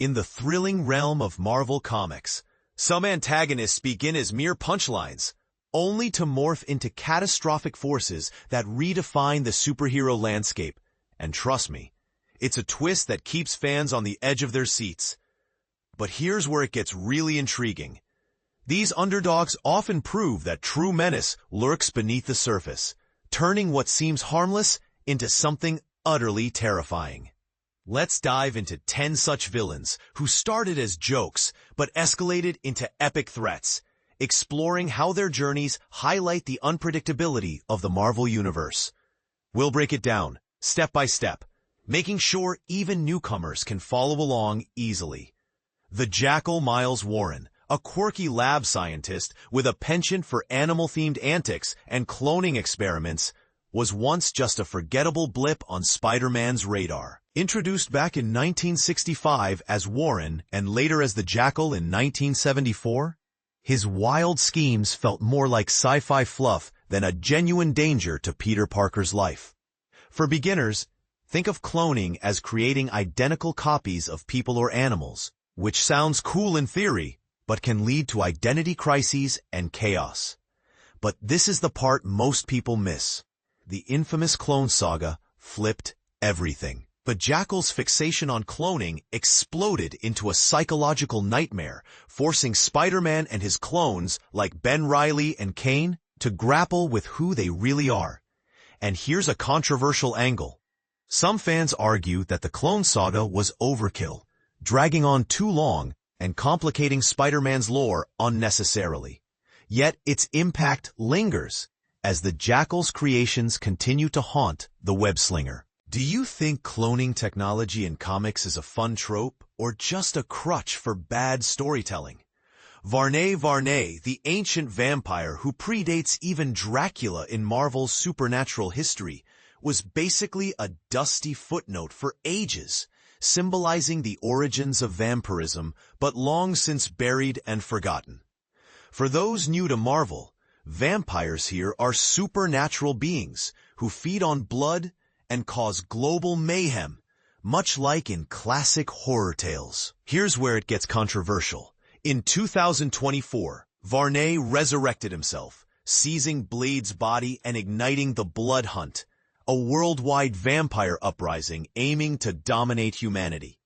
In the thrilling realm of Marvel Comics, some antagonists begin as mere punchlines, only to morph into catastrophic forces that redefine the superhero landscape. And trust me, it's a twist that keeps fans on the edge of their seats. But here's where it gets really intriguing. These underdogs often prove that true menace lurks beneath the surface, turning what seems harmless into something utterly terrifying. Let's dive into 10 such villains who started as jokes but escalated into epic threats, exploring how their journeys highlight the unpredictability of the Marvel Universe. We'll break it down, step by step, making sure even newcomers can follow along easily. The Jackal Miles Warren, a quirky lab scientist with a penchant for animal-themed antics and cloning experiments, was once just a forgettable blip on Spider-Man's radar. Introduced back in 1965 as Warren and later as the Jackal in 1974, his wild schemes felt more like sci-fi fluff than a genuine danger to Peter Parker's life. For beginners, think of cloning as creating identical copies of people or animals, which sounds cool in theory, but can lead to identity crises and chaos. But this is the part most people miss. The infamous clone saga flipped everything. But Jackal's fixation on cloning exploded into a psychological nightmare, forcing Spider-Man and his clones, like Ben Reilly and Kane, to grapple with who they really are. And here's a controversial angle. Some fans argue that the clone saga was overkill, dragging on too long and complicating Spider-Man's lore unnecessarily. Yet its impact lingers as the Jackal's creations continue to haunt the web-slinger. Do you think cloning technology in comics is a fun trope or just a crutch for bad storytelling? Varney Varney, the ancient vampire who predates even Dracula in Marvel's supernatural history, was basically a dusty footnote for ages, symbolizing the origins of vampirism, but long since buried and forgotten. For those new to Marvel, vampires here are supernatural beings who feed on blood and cause global mayhem, much like in classic horror tales. Here's where it gets controversial. In 2024, Varney resurrected himself, seizing Blade's body and igniting the Blood Hunt, a worldwide vampire uprising aiming to dominate humanity.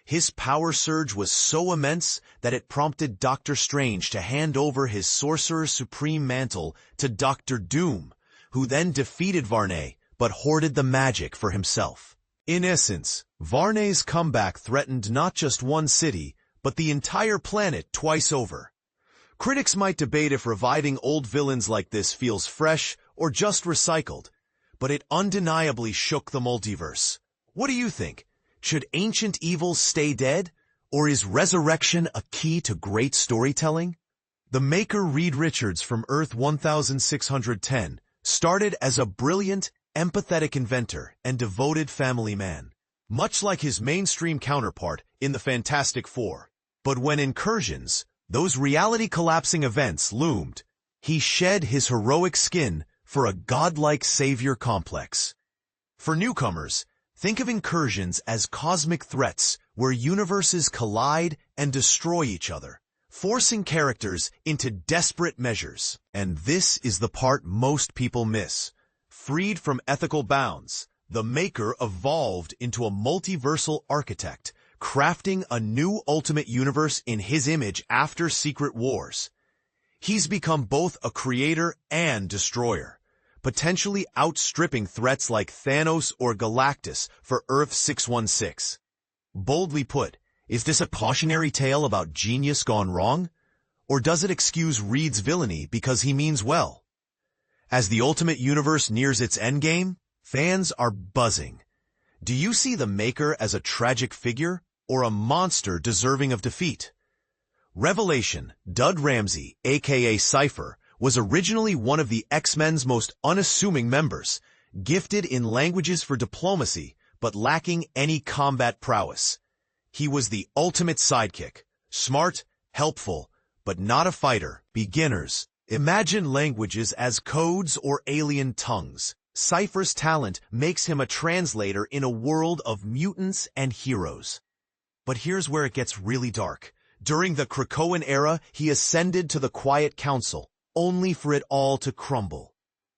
His power surge was so immense that it prompted Doctor Strange to hand over his Sorcerer Supreme mantle to Doctor Doom, who then defeated Varney but hoarded the magic for himself. In essence, Varney's comeback threatened not just one city, but the entire planet twice over. Critics might debate if reviving old villains like this feels fresh or just recycled, but it undeniably shook the multiverse. What do you think? Should ancient evils stay dead, or is resurrection a key to great storytelling? The maker Reed Richards from Earth 1610 started as a brilliant, empathetic inventor and devoted family man, much like his mainstream counterpart in the Fantastic Four. But when Incursions, those reality-collapsing events, loomed, he shed his heroic skin for a godlike savior complex. For newcomers, think of Incursions as cosmic threats where universes collide and destroy each other, forcing characters into desperate measures. And this is the part most people miss. Freed from ethical bounds, the Maker evolved into a multiversal architect, crafting a new Ultimate Universe in his image after Secret Wars. He's become both a creator and destroyer, potentially outstripping threats like Thanos or Galactus for Earth 616. Boldly put, is this a cautionary tale about genius gone wrong? Or does it excuse Reed's villainy because he means well? As the Ultimate Universe nears its endgame, fans are buzzing. Do you see the Maker as a tragic figure or a monster deserving of defeat? Revelation, Dud Ramsey, aka Cypher, was originally one of the X-Men's most unassuming members, gifted in languages for diplomacy but lacking any combat prowess. He was the ultimate sidekick, smart, helpful, but not a fighter. Beginners, imagine languages as codes or alien tongues. Cypher's talent makes him a translator in a world of mutants and heroes. But here's where it gets really dark. During the Krakoan era, he ascended to the Quiet Council, only for it all to crumble.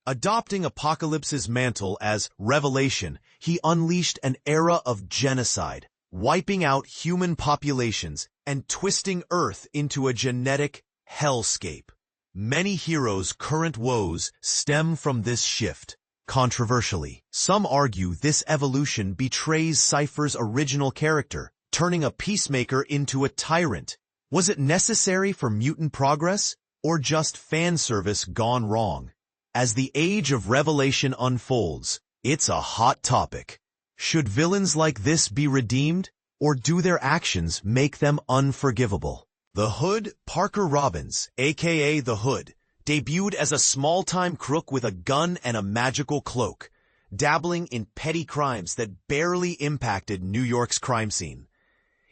Adopting Apocalypse's mantle as Revelation, he unleashed an era of genocide, wiping out human populations and twisting Earth into a genetic hellscape. Many heroes' current woes stem from this shift. Controversially, some argue this evolution betrays Cypher's original character, turning a peacemaker into a tyrant. Was it necessary for mutant progress, or just fan service gone wrong? As the age of Revelation unfolds, it's a hot topic. Should villains like this be redeemed, or do their actions make them unforgivable? The Hood, Parker Robbins, aka The Hood, debuted as a small-time crook with a gun and a magical cloak, dabbling in petty crimes that barely impacted New York's crime scene.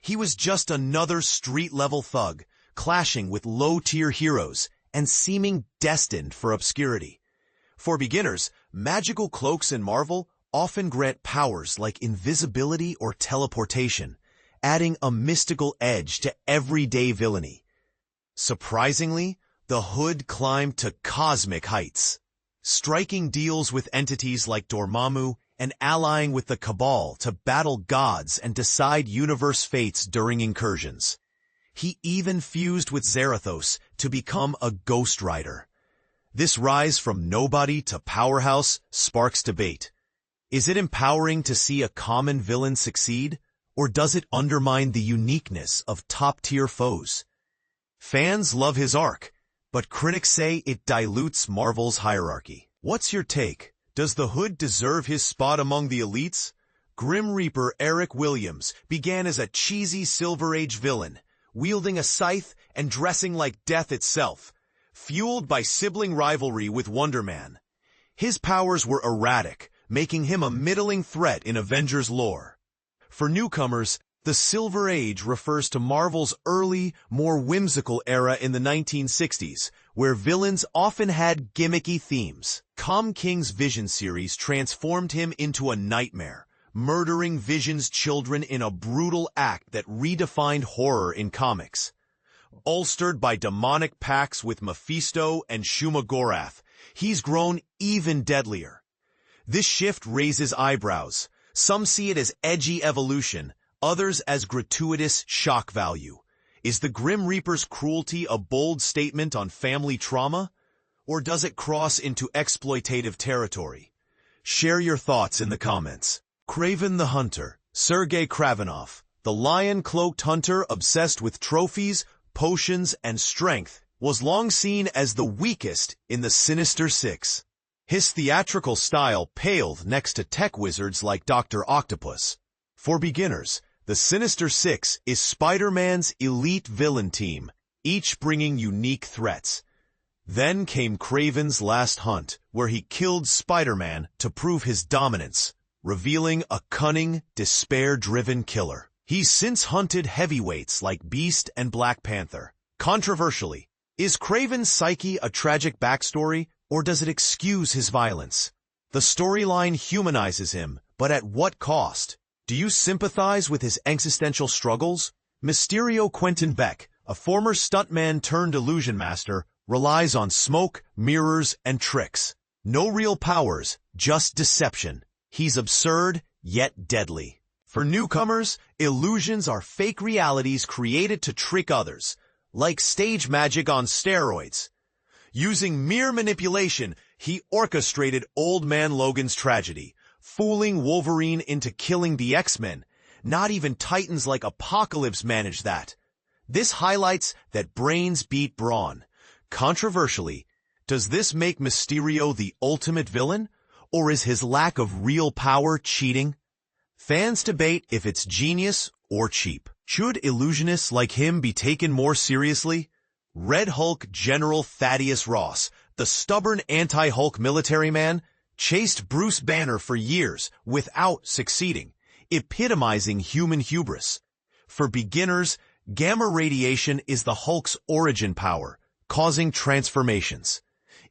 He was just another street-level thug, clashing with low-tier heroes and seeming destined for obscurity. For beginners, magical cloaks in Marvel often grant powers like invisibility or teleportation, adding a mystical edge to everyday villainy. Surprisingly, the Hood climbed to cosmic heights, striking deals with entities like Dormammu and allying with the Cabal to battle gods and decide universe fates during incursions. He even fused with Zarathos to become a Ghost Rider. This rise from nobody to powerhouse sparks debate. Is it empowering to see a common villain succeed, or does it undermine the uniqueness of top-tier foes? Fans love his arc, but critics say it dilutes Marvel's hierarchy. What's your take? Does the Hood deserve his spot among the elites? Grim Reaper Eric Williams began as a cheesy Silver Age villain, wielding a scythe and dressing like death itself, fueled by sibling rivalry with Wonder Man. His powers were erratic, making him a middling threat in Avengers lore. For newcomers, the Silver Age refers to Marvel's early, more whimsical era in the 1960s, where villains often had gimmicky themes. Tom King's Vision series transformed him into a nightmare, murdering Vision's children in a brutal act that redefined horror in comics. Bolstered by demonic pacts with Mephisto and Shuma Gorath, he's grown even deadlier. This shift raises eyebrows. Some see it as edgy evolution, others as gratuitous shock value. Is the Grim Reaper's cruelty a bold statement on family trauma, or does it cross into exploitative territory? Share your thoughts in the comments. Kraven the Hunter, Sergei Kravenov, the lion-cloaked hunter obsessed with trophies, potions, and strength, was long seen as the weakest in the Sinister Six. His theatrical style paled next to tech wizards like Dr. Octopus. For beginners, the Sinister Six is Spider-Man's elite villain team, each bringing unique threats. Then came Kraven's Last Hunt, where he killed Spider-Man to prove his dominance, revealing a cunning, despair-driven killer. He's since hunted heavyweights like Beast and Black Panther. Controversially, is Kraven's psyche a tragic backstory, or does it excuse his violence? The storyline humanizes him, but at what cost? Do you sympathize with his existential struggles? Mysterio Quentin Beck, a former stuntman turned illusion master, relies on smoke, mirrors, and tricks. No real powers, just deception. He's absurd, yet deadly. For newcomers, illusions are fake realities created to trick others, like stage magic on steroids. Using mere manipulation, he orchestrated Old Man Logan's tragedy, fooling Wolverine into killing the X-Men. Not even titans like Apocalypse managed that. This highlights that brains beat brawn. Controversially, does this make Mysterio the ultimate villain, or is his lack of real power cheating? Fans debate if it's genius or cheap. Should illusionists like him be taken more seriously? Red Hulk General Thaddeus Ross, the stubborn anti-Hulk military man, chased Bruce Banner for years without succeeding, epitomizing human hubris. For beginners, gamma radiation is the Hulk's origin power, causing transformations.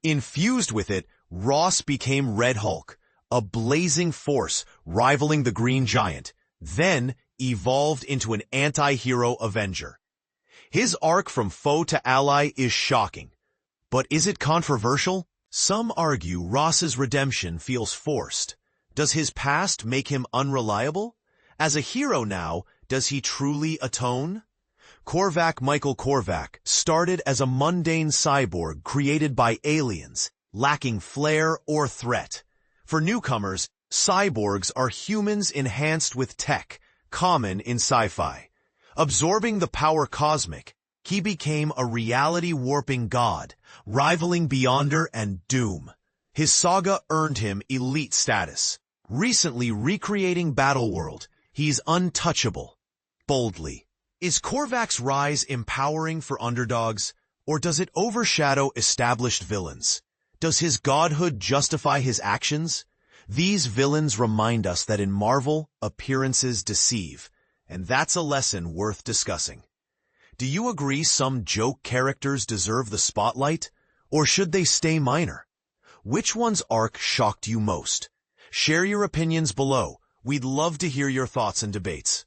Infused with it, Ross became Red Hulk, a blazing force rivaling the Green Giant. Then, evolved into an anti-hero Avenger. His arc from foe to ally is shocking. But is it controversial? Some argue Ross's redemption feels forced. Does his past make him unreliable? As a hero now, does he truly atone? Korvac Michael Korvac started as a mundane cyborg created by aliens, lacking flair or threat. For newcomers, cyborgs are humans enhanced with tech, common in sci-fi. Absorbing the power cosmic, he became a reality-warping god, rivaling Beyonder and Doom. His saga earned him elite status. Recently recreating Battleworld, he's untouchable. Boldly. Is Korvac's rise empowering for underdogs, or does it overshadow established villains? Does his godhood justify his actions? These villains remind us that in Marvel, appearances deceive, and that's a lesson worth discussing. Do you agree some joke characters deserve the spotlight, or should they stay minor? Which one's arc shocked you most? Share your opinions below. We'd love to hear your thoughts and debates.